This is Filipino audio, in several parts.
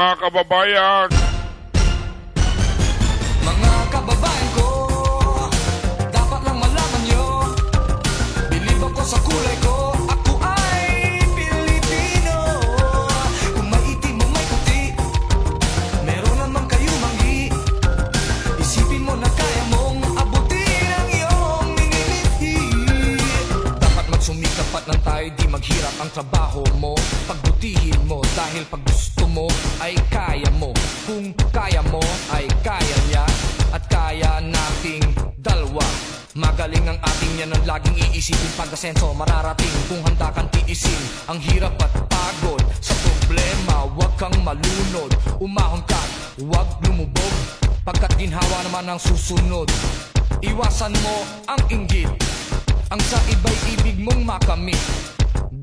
mga kababayan. Mga kababayan ko, dapat lang malaman nyo, bilib ako sa kulay ko, ako ay Pilipino. Kung may itim o may puti, meron naman kayo manggi. Isipin mo na kaya mong abutin ang iyong minilihi. Dapat magsumikap at nang tayo di maghirap ang trabaho mo. Pagbutihin mo dahil pag gusto mo ay kaya mo. Kung kaya mo ay kaya niya at kaya nating dalawa. Magaling ang ating yan ang laging iisipin. Pag-asenso mararating kung handa kang tiisin ang hirap at pagod sa problema. Huwag kang malunod, umahon ka, huwag lumubog, pagkat ginhawa naman ang susunod. Iwasan mo ang inggit, ang sa iba'y ibig mong makamit.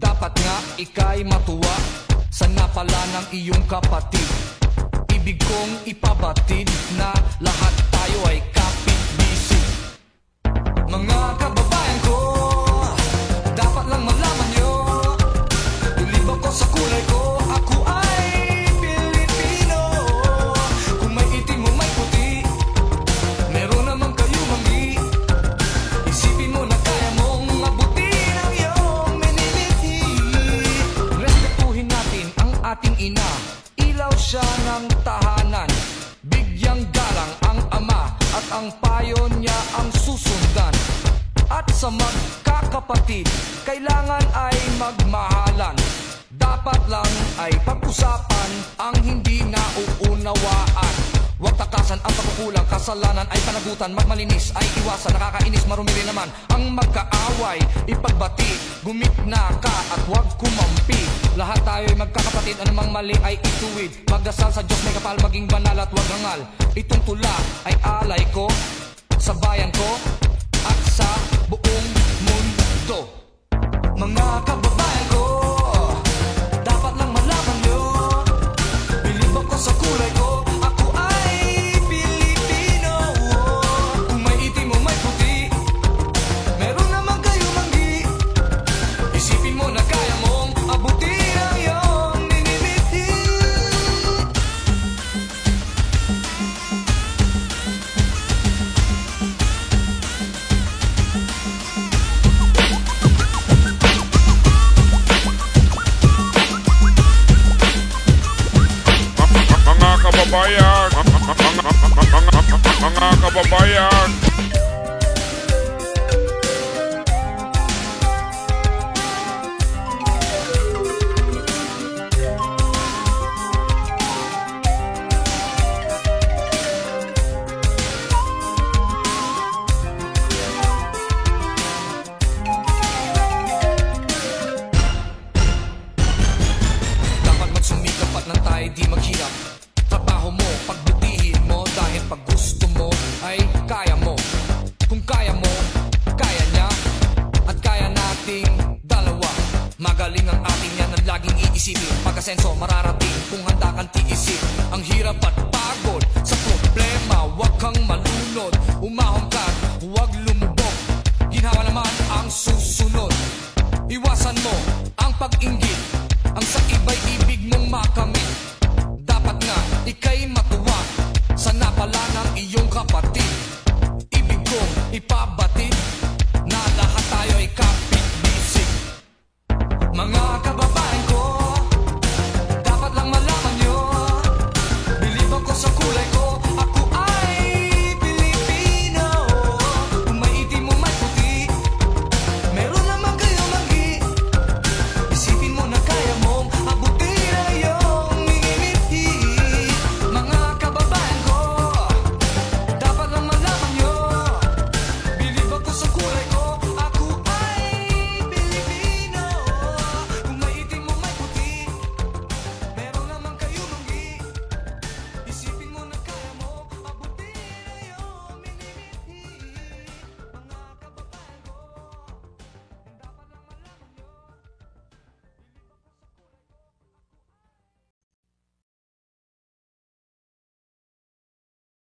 Dapat nga ika'y matuwa sa napala ng iyong kapatid. Ibig kong ipabatid na lahat tayo ay kapit-bisig. Mga kababayan ko, dapat lang malaman nyo, bilib ako sa kulay ko, ako ay Pilipino. Kung may itim o may puti, meron naman kayo manggi. Isipin mo na kaya mong mabutin ang iyong minilihi. Respetuhin natin ang ating ina, ilaw siya ng tahanan. Bigyang galang ang ama at ang payo niya ang susundan. At sa magkakapatid, kailangan ay magmahalan. Dapat lang ay pag-usapan ang hindi nauunawaan. Huwag takasan ang pagkukulang, kasalanan ay panagutan. Magmalinis ay iwasan, nakakainis, marumi rin naman ang magkaaway. Ipagbati, gumitna ka at huwag kumampi. Lahat tayo ay magkakapatid, anumang mali ay ituwid. Magdasal sa Diyos, may kapal, maging banal at huwag hangal. Itong tula ay alay ko sa bayan ko at sa buong mundo. Mga kababayan ko, dapat lang malaman nyo, bilib ako sa kulay ko, ako ay Pilipino. Kung may itim o may puti, meron naman kayo manggi. Isipin mo na kaya mong abutin ang iyong minilihi. Mga kababayan. Mga kababayan. Dapat magsumikap at nang tayo di maghirap. Trabaho mo, pagbutihin mo dahil pag gusto mo ay kaya mo. Kung kaya mo, kaya niya at kaya nating dalawa. Magaling ang ating yan ang laging iisipin. Pag-asenso mararating